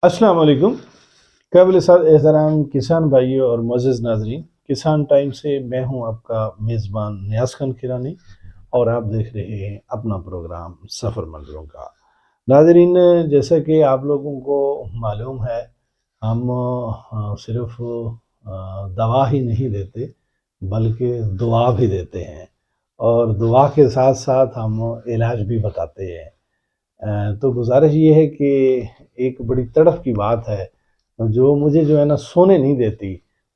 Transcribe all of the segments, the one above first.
السلام علیکم۔ قابل احترام کسان بھائیوں اور معزز ناظرین، کسان ٹائم سے میں ہوں آپ کا میزبان نیاز خان کرانی اور آپ دیکھ رہے ہیں اپنا پروگرام سفر منظروں کا۔ ناظرین، جیسا کہ آپ لوگوں کو معلوم ہے، ہم صرف دوا ہی نہیں دیتے بلکہ دعا بھی دیتے ہیں، اور دعا کے ساتھ ساتھ ہم علاج بھی بتاتے ہیں۔ تو گزارش یہ ہے کہ ایک بڑی تڑف کی بات ہے جو مجھے جو ہے نا سونے نہیں دیتی،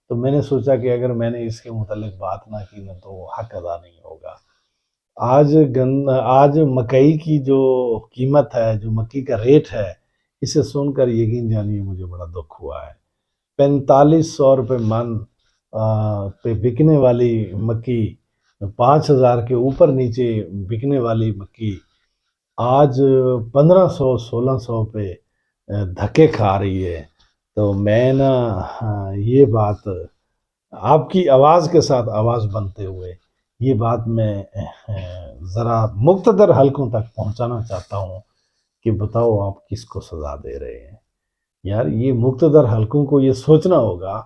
تو میں نے سوچا کہ اگر میں نے اس کے متعلق بات نہ کی نا تو حق ادا نہیں ہوگا۔ آج مکئی کی جو قیمت ہے، جو مکئی کا ریٹ ہے، اسے سن کر یقین جانیے مجھے بڑا دکھ ہوا ہے۔ 4500 روپے من پہ بکنے والی مکئی، 5000 کے اوپر نیچے بکنے والی مکئی آج 1500 1600 پہ دھکے کھا رہی ہے۔ تو میں نا یہ بات آپ کی آواز کے ساتھ آواز بنتے ہوئے یہ بات میں ذرا مقتدر حلقوں تک پہنچانا چاہتا ہوں کہ بتاؤ آپ کس کو سزا دے رہے ہیں۔ یار یہ مقتدر حلقوں کو یہ سوچنا ہوگا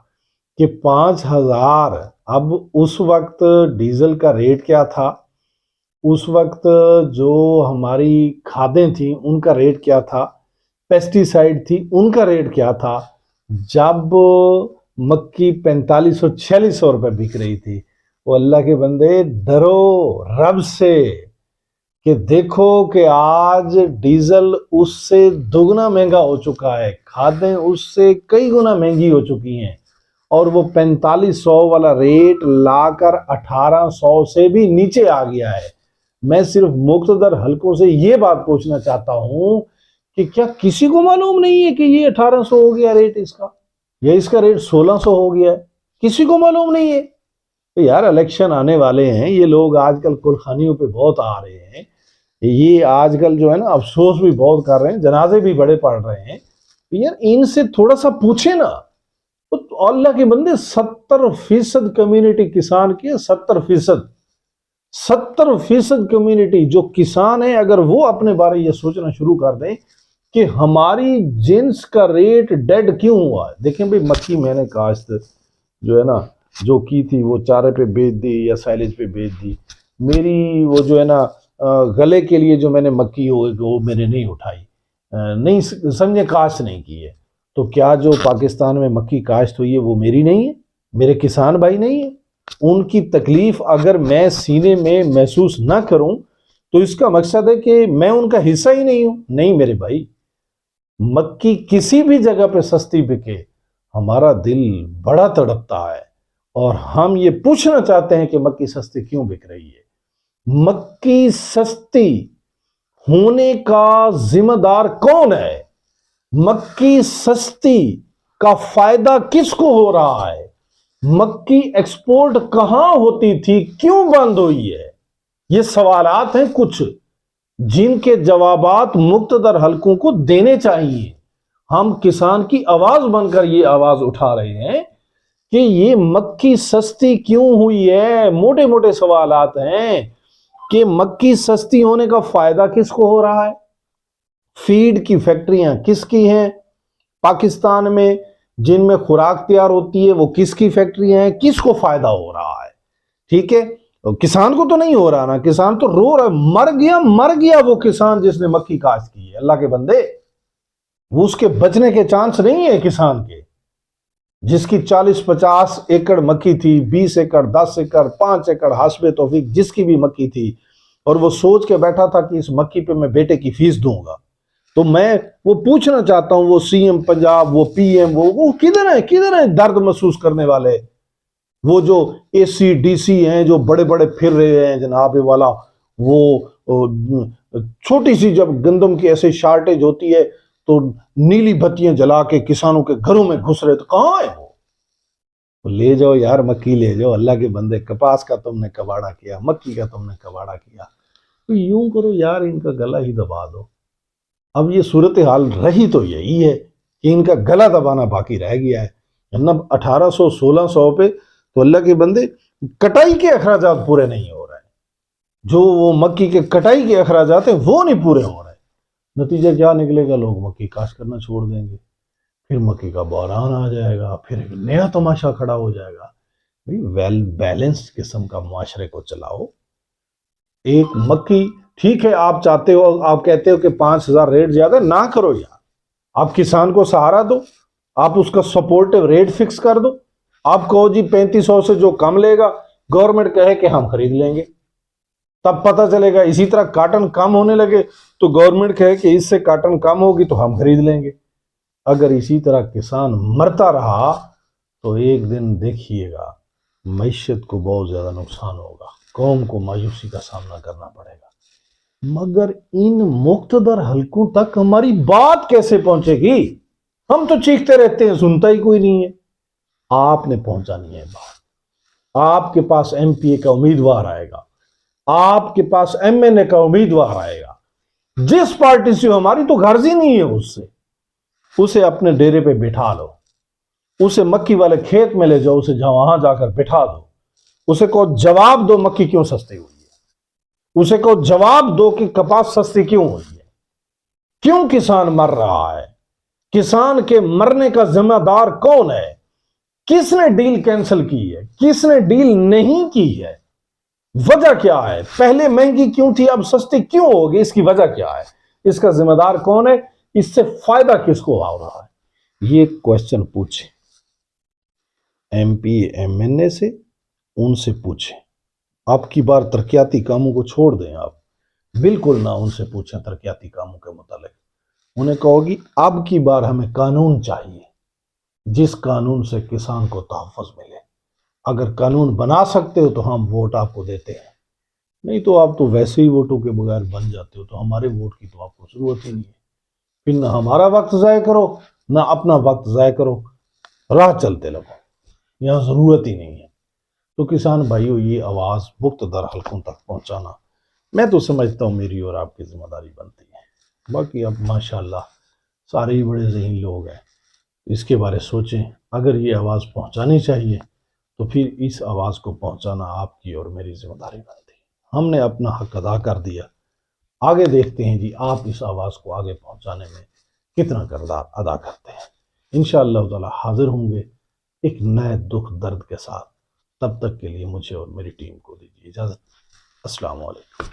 کہ 5000، اب اس وقت ڈیزل کا ریٹ کیا تھا، اس وقت جو ہماری کھادیں تھیں ان کا ریٹ کیا تھا، پیسٹی سائیڈ تھی ان کا ریٹ کیا تھا، جب مکی 4500 4600 روپے بک رہی تھی۔ وہ اللہ کے بندے ڈرو رب سے کہ دیکھو کہ آج ڈیزل اس سے دگنا مہنگا ہو چکا ہے، کھادیں اس سے کئی گنا مہنگی ہو چکی ہیں، اور وہ 4500 والا ریٹ لا کر 1800 سے بھی نیچے آ گیا ہے۔ میں صرف مقتدر حلقوں سے یہ بات پوچھنا چاہتا ہوں کہ کیا کسی کو معلوم نہیں ہے کہ یہ 1800 ہو گیا ریٹ اس کا، یا اس کا ریٹ 1600 ہو گیا ہے؟ کسی کو معلوم نہیں ہے؟ یار الیکشن آنے والے ہیں، یہ لوگ آج کل کلخانیوں پہ بہت آ رہے ہیں، یہ آج کل جو ہے نا افسوس بھی بہت کر رہے ہیں، جنازے بھی بڑے پڑ رہے ہیں۔ یار ان سے تھوڑا سا پوچھے نا۔ تو اللہ کے بندے 70% کمیونٹی کسان کی ہے، 70% کمیونٹی جو کسان ہے، اگر وہ اپنے بارے یہ سوچنا شروع کر دیں کہ ہماری جنس کا ریٹ ڈیڈ کیوں ہوا ہے۔ دیکھیں بھئی، مکی میں نے کاشت جو ہے نا جو کی تھی وہ چارے پہ بیچ دی یا سائلیج پہ بیچ دی، میری وہ جو ہے نا گلے کے لیے جو میں نے مکی ہوئی وہ میں نے نہیں اٹھائی، نہیں سمجھے، کاشت نہیں کی ہے۔ تو کیا جو پاکستان میں مکی کاشت ہوئی ہے وہ میری نہیں ہے؟ میرے کسان بھائی نہیں ہیں؟ ان کی تکلیف اگر میں سینے میں محسوس نہ کروں تو اس کا مقصد ہے کہ میں ان کا حصہ ہی نہیں ہوں؟ نہیں میرے بھائی، مکی کسی بھی جگہ پہ سستی بکے ہمارا دل بڑا تڑپتا ہے، اور ہم یہ پوچھنا چاہتے ہیں کہ مکی سستی کیوں بک رہی ہے۔ مکی سستی ہونے کا ذمہ دار کون ہے؟ مکی سستی کا فائدہ کس کو ہو رہا ہے؟ مکی ایکسپورٹ کہاں ہوتی تھی، کیوں بند ہوئی ہے؟ یہ سوالات ہیں کچھ جن کے جوابات مقتدر حلقوں کو دینے چاہیے۔ ہم کسان کی آواز بن کر یہ آواز اٹھا رہے ہیں کہ یہ مکی سستی کیوں ہوئی ہے۔ موٹے موٹے سوالات ہیں کہ مکی سستی ہونے کا فائدہ کس کو ہو رہا ہے؟ فیڈ کی فیکٹریاں کس کی ہیں پاکستان میں؟ جن میں خوراک تیار ہوتی ہے وہ کس کی فیکٹریاں ہیں؟ کس کو فائدہ ہو رہا ہے؟ ٹھیک ہے، کسان کو تو نہیں ہو رہا نا، کسان تو رو رہا ہے، مر گیا وہ کسان جس نے مکی کاشت کی ہے۔ اللہ کے بندے، وہ اس کے بچنے کے چانس نہیں ہے کسان کے، جس کی 40-50 ایکڑ مکی تھی، 20 ایکڑ، 10 ایکڑ، 5 ایکڑ، حسب توفیق جس کی بھی مکی تھی، اور وہ سوچ کے بیٹھا تھا کہ اس مکی پہ میں بیٹے کی فیس دوں گا۔ تو میں وہ پوچھنا چاہتا ہوں، وہ سی ایم پنجاب، وہ پی ایم، وہ کدھر ہیں درد محسوس کرنے والے؟ وہ جو اے سی ڈی سی ہیں جو بڑے بڑے پھر رہے ہیں جناب والا، وہ چھوٹی سی جب گندم کی ایسے شارٹیج ہوتی ہے تو نیلی بتیاں جلا کے کسانوں کے گھروں میں گھس رہے، تو کہاں ہے وہ؟ لے جاؤ یار مکی لے جاؤ، اللہ کے بندے، کپاس کا تم نے کباڑا کیا، مکی کا تم نے کباڑا کیا، تو یوں کرو یار، ان کا گلا ہی دبا دو۔ اب یہ صورتحال رہی تو یہی ہے کہ ان کا گلا دبانا باقی رہ گیا ہے، ورنہ 1800 1600 پہ تو اللہ کے بندے کٹائی کے اخراجات پورے نہیں ہو رہے ہیں، جو وہ مکی کے کٹائی کے اخراجات ہیں وہ نہیں پورے ہو رہے۔ نتیجہ کیا نکلے گا؟ لوگ مکی کاشت کرنا چھوڑ دیں گے۔ پھر مکی کا بحران آ جائے گا، پھر ایک نیا تماشا کھڑا ہو جائے گا۔ ویل بیلنسڈ قسم کا معاشرے کو چلاؤ۔ ایک مکی، ٹھیک ہے آپ چاہتے ہو، آپ کہتے ہو کہ 5,000 ریٹ زیادہ نہ کرو یار، آپ کسان کو سہارا دو، آپ اس کا سپورٹو ریٹ فکس کر دو۔ آپ کہو جی 3500 سے جو کم لے گا گورنمنٹ کہے کہ ہم خرید لیں گے، تب پتہ چلے گا۔ اسی طرح کاٹن کم ہونے لگے تو گورنمنٹ کہے کہ اس سے کاٹن کم ہوگی تو ہم خرید لیں گے۔ اگر اسی طرح کسان مرتا رہا تو ایک دن دیکھیے گا معیشت کو بہت زیادہ نقصان ہوگا، قوم کو مایوسی کا سامنا کرنا پڑے گا۔ مگر ان مقتدر حلقوں تک ہماری بات کیسے پہنچے گی؟ ہم تو چیختے رہتے ہیں، سنتا ہی کوئی نہیں ہے۔ آپ نے پہنچانی ہے بات۔ آپ کے پاس ایم پی اے کا امیدوار آئے گا، آپ کے پاس ایم این اے کا امیدوار آئے گا، جس پارٹی سے ہماری تو غرض ہی نہیں ہے اس سے، اسے اپنے ڈیرے پہ بٹھا لو، اسے مکی والے کھیت میں لے جاؤ، اسے وہاں جا کر بٹھا دو، اسے کہو جواب دو مکی کیوں سستی ہوئی ہے، اسے کہو جواب دو کہ کپاس سستی کیوں ہوئی ہے، کیوں کسان مر رہا ہے، کسان کے مرنے کا ذمہ دار کون ہے، کس نے ڈیل کینسل کی ہے، کس نے ڈیل نہیں کی ہے، وجہ کیا ہے، پہلے مہنگی کیوں تھی اب سستی کیوں ہوگی، اس کی وجہ کیا ہے، اس کا ذمہ دار کون ہے، اس سے فائدہ کس کو ہو رہا ہے۔ یہ کوشچن پوچھیں ایم پی ایم این اے سے، ان سے پوچھیں۔ آپ کی بار ترقیاتی کاموں کو چھوڑ دیں، آپ بالکل نہ ان سے پوچھیں ترقیاتی کاموں کے متعلق۔ انہیں کہو گی اب کی بار ہمیں قانون چاہیے جس قانون سے کسان کو تحفظ ملے، اگر قانون بنا سکتے ہو تو ہم ووٹ آپ کو دیتے ہیں، نہیں تو آپ تو ویسے ہی ووٹوں کے بغیر بن جاتے ہو، تو ہمارے ووٹ کی تو آپ کو ضرورت ہی نہیں ہے۔ پھر نہ ہمارا وقت ضائع کرو، نہ اپنا وقت ضائع کرو، راہ چلتے لگو، یہاں ضرورت ہی نہیں ہے۔ تو کسان بھائیو، یہ آواز مقتدر حلقوں تک پہنچانا میں تو سمجھتا ہوں میری اور آپ کی ذمہ داری بنتی ہے۔ باقی اب ماشاءاللہ سارے ہی بڑے ذہین لوگ ہیں، اس کے بارے سوچیں۔ اگر یہ آواز پہنچانی چاہیے تو پھر اس آواز کو پہنچانا آپ کی اور میری ذمہ داری بنتی ہے۔ ہم نے اپنا حق ادا کر دیا، آگے دیکھتے ہیں جی آپ اس آواز کو آگے پہنچانے میں کتنا کردار ادا کرتے ہیں۔ انشاءاللہ تعالی حاضر ہوں گے ایک نئے دکھ درد کے ساتھ۔ تب تک کے لیے مجھے اور میری ٹیم کو دیجیے اجازت۔ السلام علیکم۔